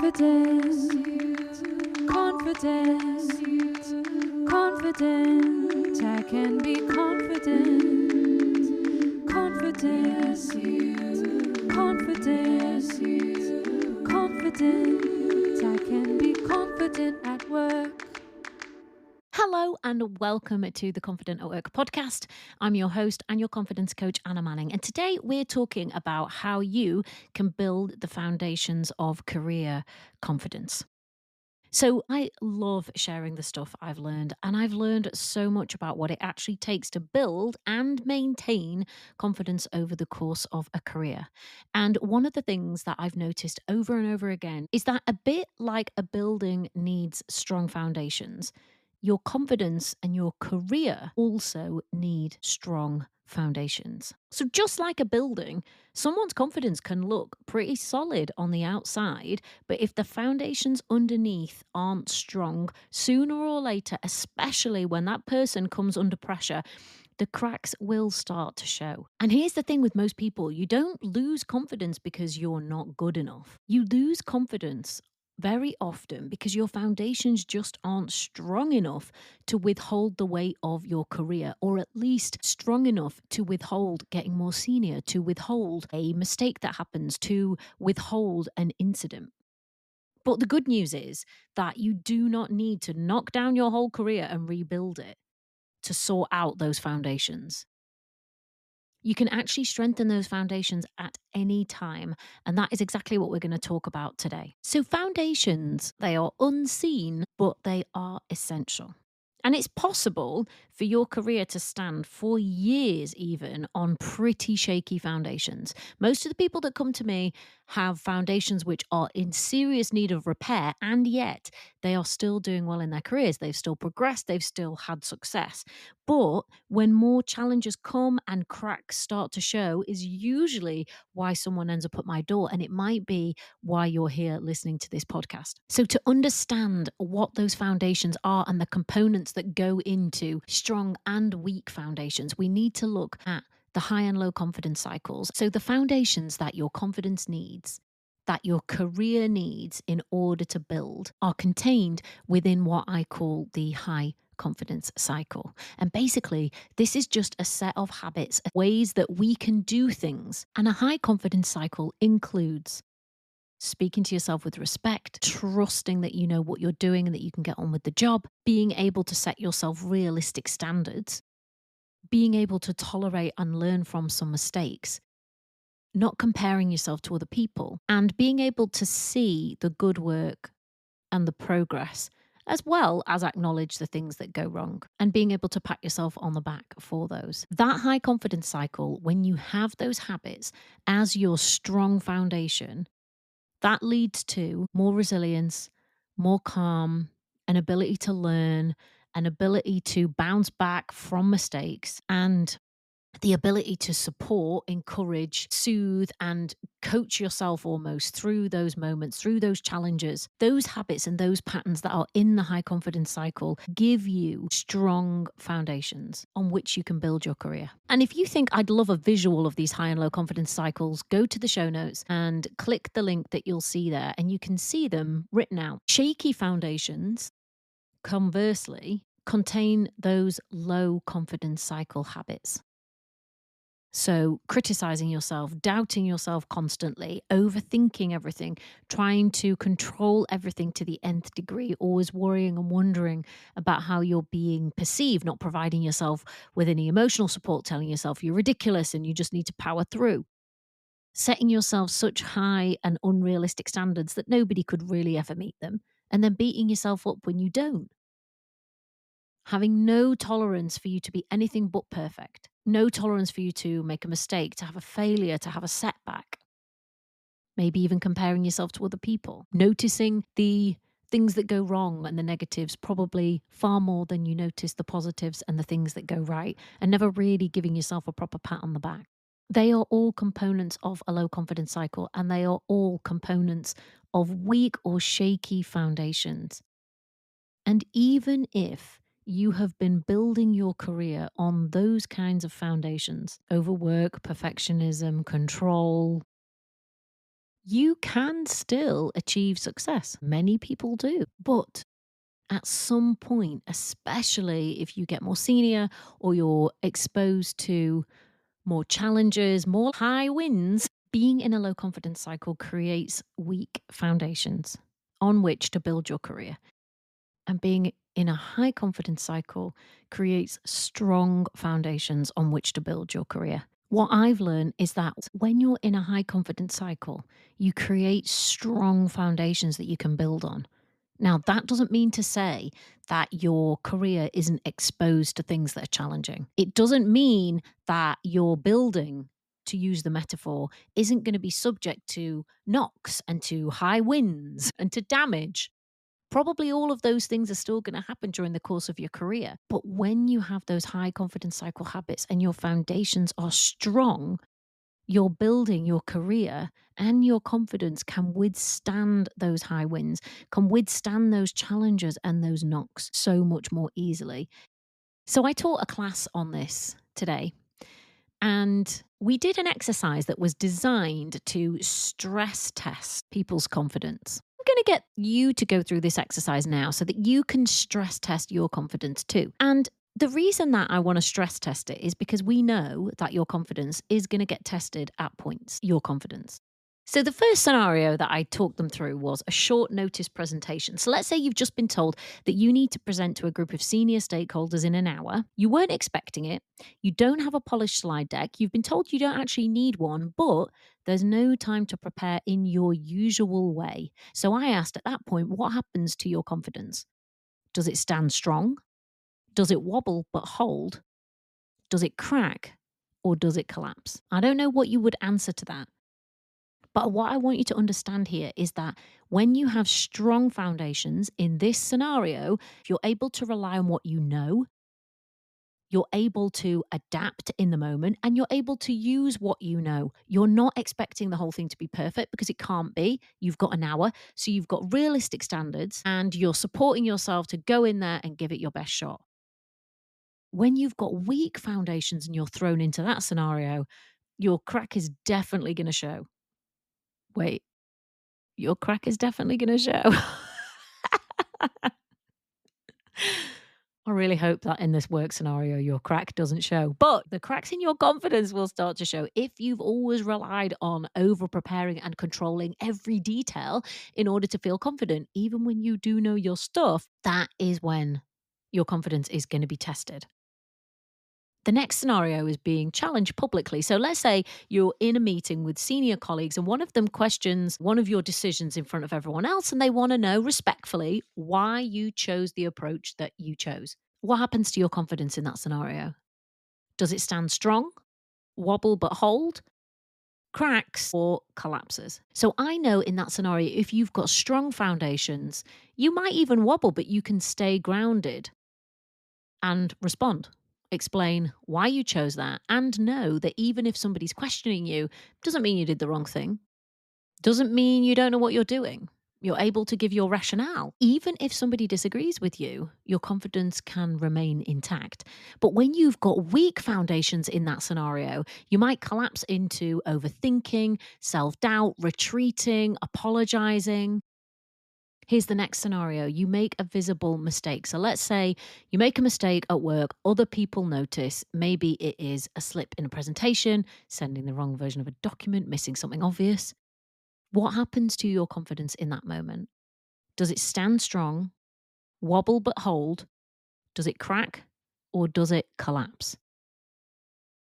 Confident, confident, confident. I can be confident, confident, confident, confident. I can be confident at work. Hello and welcome to the Confident at Work podcast. I'm your host and your confidence coach, Anna Manning. And today we're talking about how you can build the foundations of career confidence. So I love sharing the stuff I've learned, and I've learned so much about what it actually takes to build and maintain confidence over the course of a career. And one of the things that I've noticed over and over again is that a bit like a building needs strong foundations, your confidence and your career also need strong foundations. So just like a building, someone's confidence can look pretty solid on the outside, but if the foundations underneath aren't strong, sooner or later, especially when that person comes under pressure, the cracks will start to show. And here's the thing with most people, you don't lose confidence because you're not good enough. You lose confidence very often because your foundations just aren't strong enough to withhold the weight of your career, or at least strong enough to withhold getting more senior, to withhold a mistake that happens, to withhold an incident. But the good news is that you do not need to knock down your whole career and rebuild it to sort out those foundations. You can actually strengthen those foundations at any time. And that is exactly what we're going to talk about today. So foundations, they are unseen, but they are essential. And it's possible for your career to stand for years even on pretty shaky foundations. Most of the people that come to me have foundations which are in serious need of repair, and yet they are still doing well in their careers. They've still progressed, they've still had success. But when more challenges come and cracks start to show is usually why someone ends up at my door. And it might be why you're here listening to this podcast. So to understand what those foundations are and the components that go into strong and weak foundations, we need to look at the high and low confidence cycles. So the foundations that your confidence needs, that your career needs in order to build, are contained within what I call the high confidence cycle. And basically, this is just a set of habits, ways that we can do things. And a high confidence cycle includes speaking to yourself with respect, trusting that you know what you're doing and that you can get on with the job, being able to set yourself realistic standards, being able to tolerate and learn from some mistakes, not comparing yourself to other people, and being able to see the good work and the progress, as well as acknowledge the things that go wrong and being able to pat yourself on the back for those. That high confidence cycle, when you have those habits as your strong foundation, that leads to more resilience, more calm, an ability to learn, an ability to bounce back from mistakes, and the ability to support, encourage, soothe, and coach yourself almost through those moments, through those challenges. Those habits and those patterns that are in the high confidence cycle give you strong foundations on which you can build your career. And if you think I'd love a visual of these high and low confidence cycles, go to the show notes and click the link that you'll see there, and you can see them written out. Shaky foundations, conversely, contain those low confidence cycle habits. So criticizing yourself, doubting yourself constantly, overthinking everything, trying to control everything to the nth degree, always worrying and wondering about how you're being perceived, not providing yourself with any emotional support, telling yourself you're ridiculous and you just need to power through. Setting yourself such high and unrealistic standards that nobody could really ever meet them, and then beating yourself up when you don't. Having no tolerance for you to be anything but perfect. No tolerance for you to make a mistake, to have a failure, to have a setback. Maybe even comparing yourself to other people. Noticing the things that go wrong and the negatives probably far more than you notice the positives and the things that go right, and never really giving yourself a proper pat on the back. They are all components of a low confidence cycle, and they are all components of weak or shaky foundations. And even if you have been building your career on those kinds of foundations, overwork, perfectionism, control, you can still achieve success. Many people do. But at some point, especially if you get more senior or you're exposed to more challenges, more high winds, being in a low confidence cycle creates weak foundations on which to build your career. And being in a high confidence cycle creates strong foundations on which to build your career. What I've learned is that when you're in a high confidence cycle, you create strong foundations that you can build on. Now, that doesn't mean to say that your career isn't exposed to things that are challenging. It doesn't mean that your building, to use the metaphor, isn't going to be subject to knocks and to high winds and to damage. Probably all of those things are still going to happen during the course of your career. But when you have those high confidence cycle habits and your foundations are strong, you're building your career and your confidence can withstand those high winds, can withstand those challenges and those knocks so much more easily. So I taught a class on this today, and we did an exercise that was designed to stress test people's confidence. I'm going to get you to go through this exercise now so that you can stress test your confidence too. And the reason that I want to stress test it is because we know that your confidence is going to get tested at points, your confidence. So the first scenario that I talked them through was a short notice presentation. So let's say you've just been told that you need to present to a group of senior stakeholders in an hour. You weren't expecting it. You don't have a polished slide deck. You've been told you don't actually need one, but there's no time to prepare in your usual way. So I asked at that point, what happens to your confidence? Does it stand strong? Does it wobble but hold? Does it crack? Or does it collapse? I don't know what you would answer to that. But what I want you to understand here is that when you have strong foundations in this scenario, you're able to rely on what you know, you're able to adapt in the moment, and you're able to use what you know. You're not expecting the whole thing to be perfect because it can't be. You've got an hour, so you've got realistic standards, and you're supporting yourself to go in there and give it your best shot. When you've got weak foundations and you're thrown into that scenario, your crack is definitely going to show. Wait, your crack is definitely going to show. I really hope that in this work scenario, your crack doesn't show. But the cracks in your confidence will start to show if you've always relied on over preparing and controlling every detail in order to feel confident, even when you do know your stuff. That is when your confidence is going to be tested. The next scenario is being challenged publicly. So let's say you're in a meeting with senior colleagues and one of them questions one of your decisions in front of everyone else and they want to know respectfully why you chose the approach that you chose. What happens to your confidence in that scenario? Does it stand strong, wobble but hold, cracks, or collapses? So I know in that scenario, if you've got strong foundations, you might even wobble, but you can stay grounded and respond. Explain why you chose that and know that even if somebody's questioning you, doesn't mean you did the wrong thing. Doesn't mean you don't know what you're doing. You're able to give your rationale. Even if somebody disagrees with you, your confidence can remain intact. But when you've got weak foundations in that scenario, you might collapse into overthinking, self doubt, retreating, apologizing. Here's the next scenario. You make a visible mistake. So let's say you make a mistake at work, other people notice. Maybe it is a slip in a presentation, sending the wrong version of a document, missing something obvious. What happens to your confidence in that moment? Does it stand strong, wobble but hold? Does it crack or does it collapse?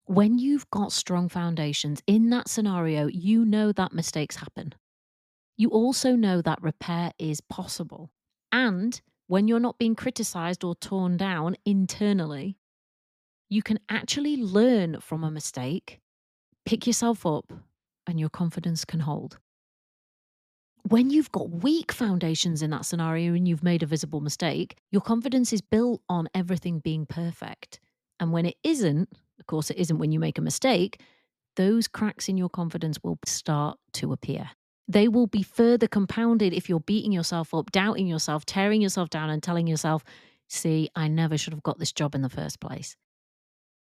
When you've got strong foundations in that scenario, you know that mistakes happen. You also know that repair is possible. And when you're not being criticized or torn down internally, you can actually learn from a mistake, pick yourself up, and your confidence can hold. When you've got weak foundations in that scenario and you've made a visible mistake, your confidence is built on everything being perfect. And when it isn't, of course, it isn't when you make a mistake, those cracks in your confidence will start to appear. They will be further compounded if you're beating yourself up, doubting yourself, tearing yourself down, and telling yourself, see, I never should have got this job in the first place.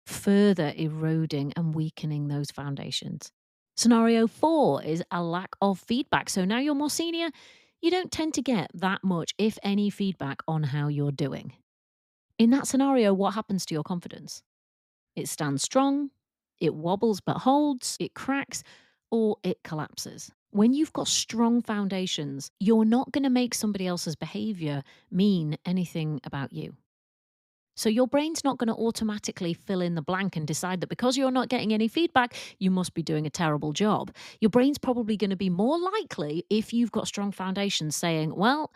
Further eroding and weakening those foundations. Scenario 4 is a lack of feedback. So now you're more senior, you don't tend to get that much, if any, feedback on how you're doing. In that scenario, what happens to your confidence? It stands strong, it wobbles but holds, it cracks, or it collapses. When you've got strong foundations, you're not going to make somebody else's behavior mean anything about you. So your brain's not going to automatically fill in the blank and decide that because you're not getting any feedback, you must be doing a terrible job. Your brain's probably going to be more likely, if you've got strong foundations, saying, well,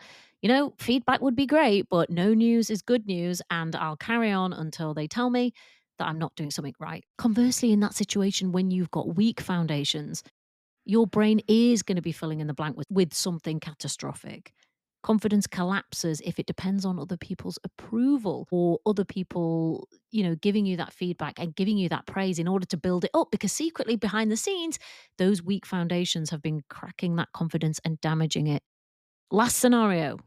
feedback would be great, but no news is good news, and I'll carry on until they tell me that I'm not doing something right. Conversely, in that situation, when you've got weak foundations, your brain is going to be filling in the blank with something catastrophic. Confidence collapses if it depends on other people's approval, or other people, giving you that feedback and giving you that praise in order to build it up, because secretly behind the scenes, those weak foundations have been cracking that confidence and damaging it. Last scenario.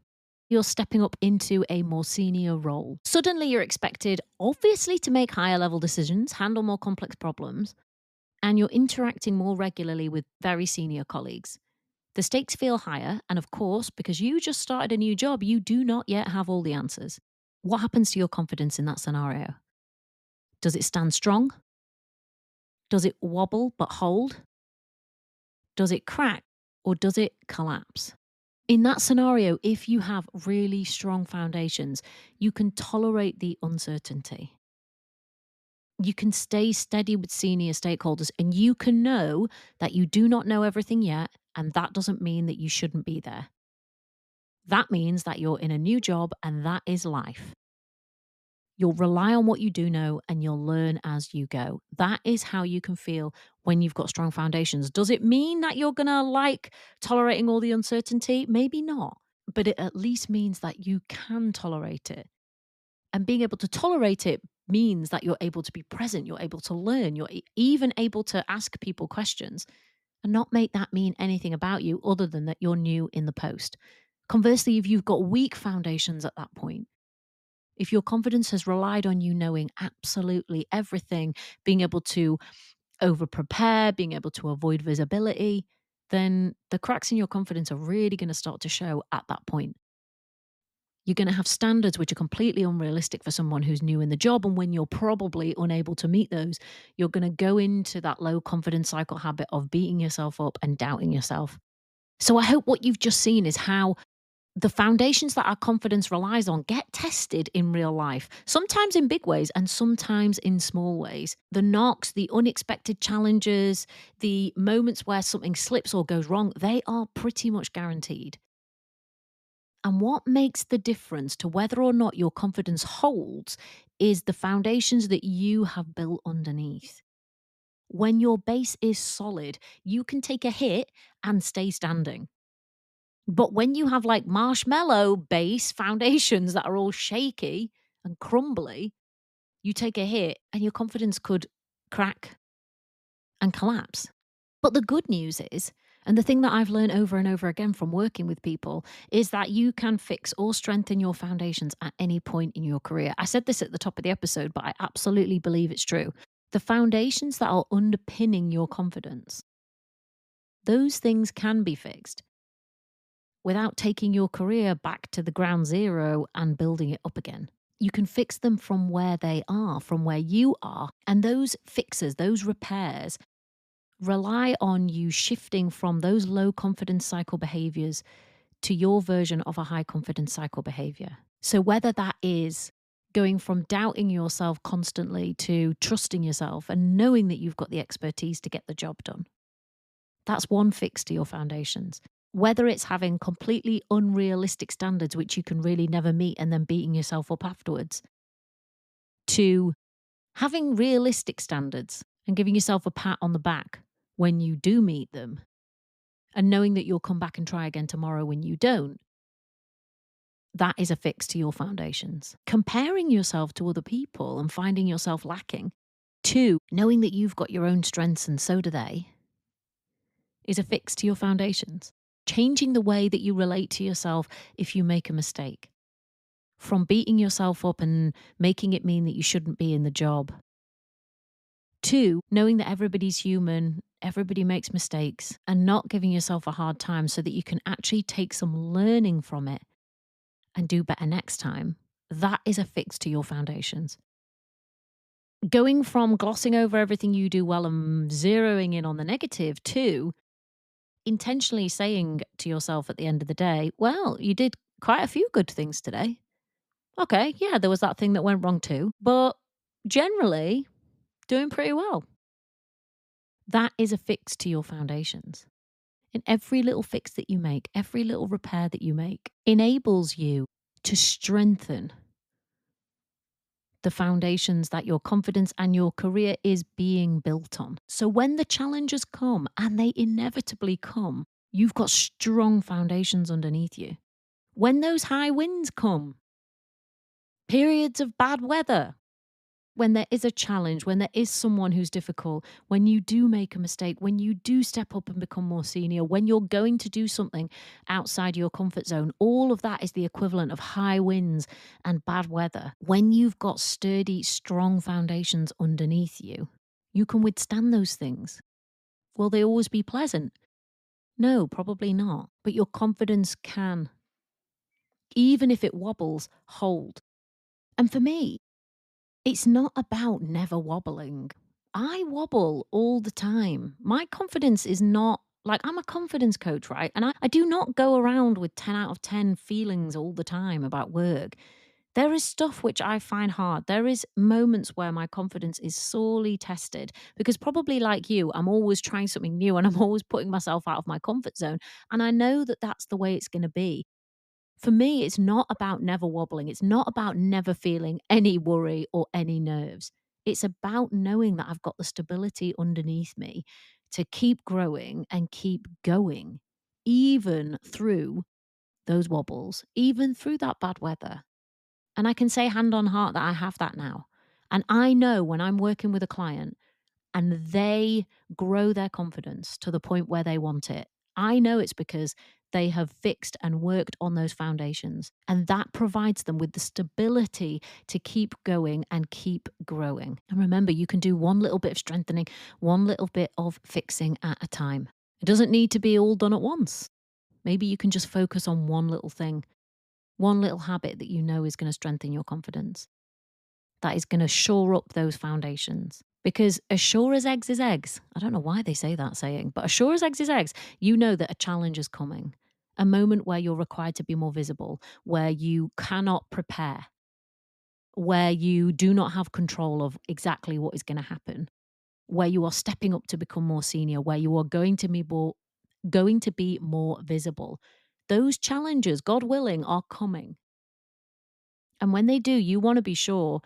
You're stepping up into a more senior role. Suddenly you're expected, obviously, to make higher level decisions, handle more complex problems, and you're interacting more regularly with very senior colleagues. The stakes feel higher, and of course, because you just started a new job, you do not yet have all the answers. What happens to your confidence in that scenario? Does it stand strong? Does it wobble but hold? Does it crack, or does it collapse? In that scenario, if you have really strong foundations, you can tolerate the uncertainty. You can stay steady with senior stakeholders, and you can know that you do not know everything yet, and that doesn't mean that you shouldn't be there. That means that you're in a new job, and that is life. You'll rely on what you do know, and you'll learn as you go. That is how you can feel when you've got strong foundations. Does it mean that you're going to like tolerating all the uncertainty? Maybe not, but it at least means that you can tolerate it. And being able to tolerate it means that you're able to be present, you're able to learn, you're even able to ask people questions and not make that mean anything about you other than that you're new in the post. Conversely, if you've got weak foundations at that point, if your confidence has relied on you knowing absolutely everything, being able to over prepare, being able to avoid visibility, then the cracks in your confidence are really going to start to show at that point. You're going to have standards which are completely unrealistic for someone who's new in the job. And when you're probably unable to meet those, you're going to go into that low confidence cycle habit of beating yourself up and doubting yourself. So I hope what you've just seen is how the foundations that our confidence relies on get tested in real life, sometimes in big ways and sometimes in small ways. The knocks, the unexpected challenges, the moments where something slips or goes wrong, they are pretty much guaranteed. And what makes the difference to whether or not your confidence holds is the foundations that you have built underneath. When your base is solid, you can take a hit and stay standing. But when you have like marshmallow base foundations that are all shaky and crumbly, you take a hit and your confidence could crack and collapse. But the good news is, and the thing that I've learned over and over again from working with people, is that you can fix or strengthen your foundations at any point in your career. I said this at the top of the episode, but I absolutely believe it's true. The foundations that are underpinning your confidence, those things can be fixed without taking your career back to the ground zero and building it up again. You can fix them from where they are, from where you are. And those fixes, those repairs, rely on you shifting from those low confidence cycle behaviors to your version of a high confidence cycle behavior. So whether that is going from doubting yourself constantly to trusting yourself and knowing that you've got the expertise to get the job done, that's one fix to your foundations. Whether it's having completely unrealistic standards which you can really never meet and then beating yourself up afterwards, to having realistic standards and giving yourself a pat on the back when you do meet them, and knowing that you'll come back and try again tomorrow when you don't, that is a fix to your foundations. Comparing yourself to other people and finding yourself lacking, to knowing that you've got your own strengths and so do they, is a fix to your foundations. Changing the way that you relate to yourself if you make a mistake. From beating yourself up and making it mean that you shouldn't be in the job, to knowing that everybody's human, everybody makes mistakes and not giving yourself a hard time so that you can actually take some learning from it and do better next time, that is a fix to your foundations. Going from glossing over everything you do well and zeroing in on the negative to intentionally saying to yourself at the end of the day, well, you did quite a few good things today. Okay, yeah, there was that thing that went wrong too, but generally doing pretty well. That is a fix to your foundations. And every little fix that you make, every little repair that you make enables you to strengthen the foundations that your confidence and your career is being built on. So when the challenges come, and they inevitably come, you've got strong foundations underneath you. When those high winds come, periods of bad weather, when there is a challenge, when there is someone who's difficult, when you do make a mistake, when you do step up and become more senior, when you're going to do something outside your comfort zone, all of that is the equivalent of high winds and bad weather. When you've got sturdy, strong foundations underneath you, you can withstand those things. Will they always be pleasant? No, probably not. But your confidence can, even if it wobbles, hold. And for me, it's not about never wobbling. I wobble all the time. My confidence is not like, I'm a confidence coach, right? And I do not go around with 10 out of 10 feelings all the time about work. There is stuff which I find hard. There is moments where my confidence is sorely tested because, probably like you, I'm always trying something new and I'm always putting myself out of my comfort zone. And I know that that's the way it's going to be. For me, it's not about never wobbling. It's not about never feeling any worry or any nerves. It's about knowing that I've got the stability underneath me to keep growing and keep going, even through those wobbles, even through that bad weather. And I can say hand on heart that I have that now. And I know when I'm working with a client and they grow their confidence to the point where they want it, I know it's because they have fixed and worked on those foundations. And that provides them with the stability to keep going and keep growing. And remember, you can do one little bit of strengthening, one little bit of fixing at a time. It doesn't need to be all done at once. Maybe you can just focus on one little thing, one little habit that you know is going to strengthen your confidence, that is going to shore up those foundations. Because as sure as eggs is eggs, I don't know why they say that saying, but as sure as eggs is eggs, you know that a challenge is coming, a moment where you're required to be more visible, where you cannot prepare, where you do not have control of exactly what is going to happen, where you are stepping up to become more senior, where you are going to be more visible. Those challenges, God willing, are coming. And when they do, you want to be sure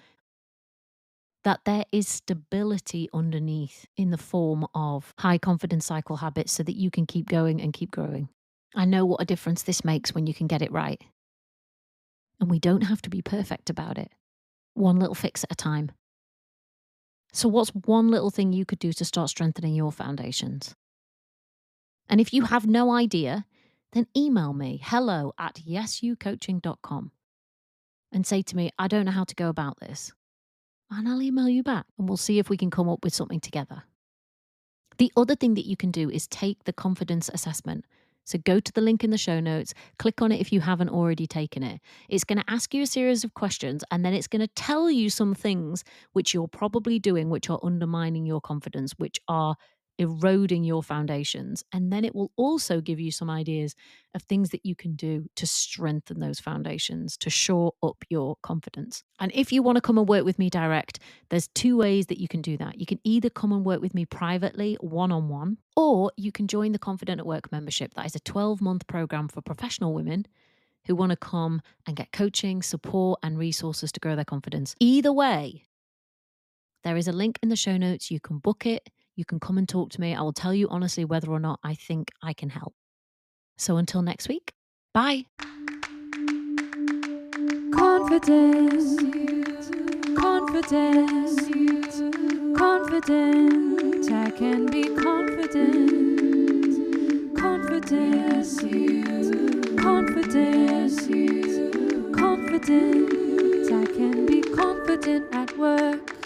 that there is stability underneath in the form of high confidence cycle habits so that you can keep going and keep growing. I know what a difference this makes when you can get it right. And we don't have to be perfect about it. One little fix at a time. So what's one little thing you could do to start strengthening your foundations? And if you have no idea, then email me hello@yesyoucoaching.com and say to me, I don't know how to go about this. And I'll email you back and we'll see if we can come up with something together. The other thing that you can do is take the confidence assessment. So go to the link in the show notes, click on it if you haven't already taken it. It's going to ask you a series of questions and then it's going to tell you some things which you're probably doing, which are undermining your confidence, which are eroding your foundations. And then it will also give you some ideas of things that you can do to strengthen those foundations, to shore up your confidence. And if you want to come and work with me direct, there's two ways that you can do that. You can either come and work with me privately, one-on-one, or you can join the Confident at Work membership. That is a 12-month program for professional women who want to come and get coaching, support, and resources to grow their confidence. Either way, there is a link in the show notes. You can book it. You can come and talk to me. I will tell you honestly whether or not I think I can help. So until next week, bye. Confidence, confidence, confident. I can be confident. Confidence, confidence, confident. I can be confident at work.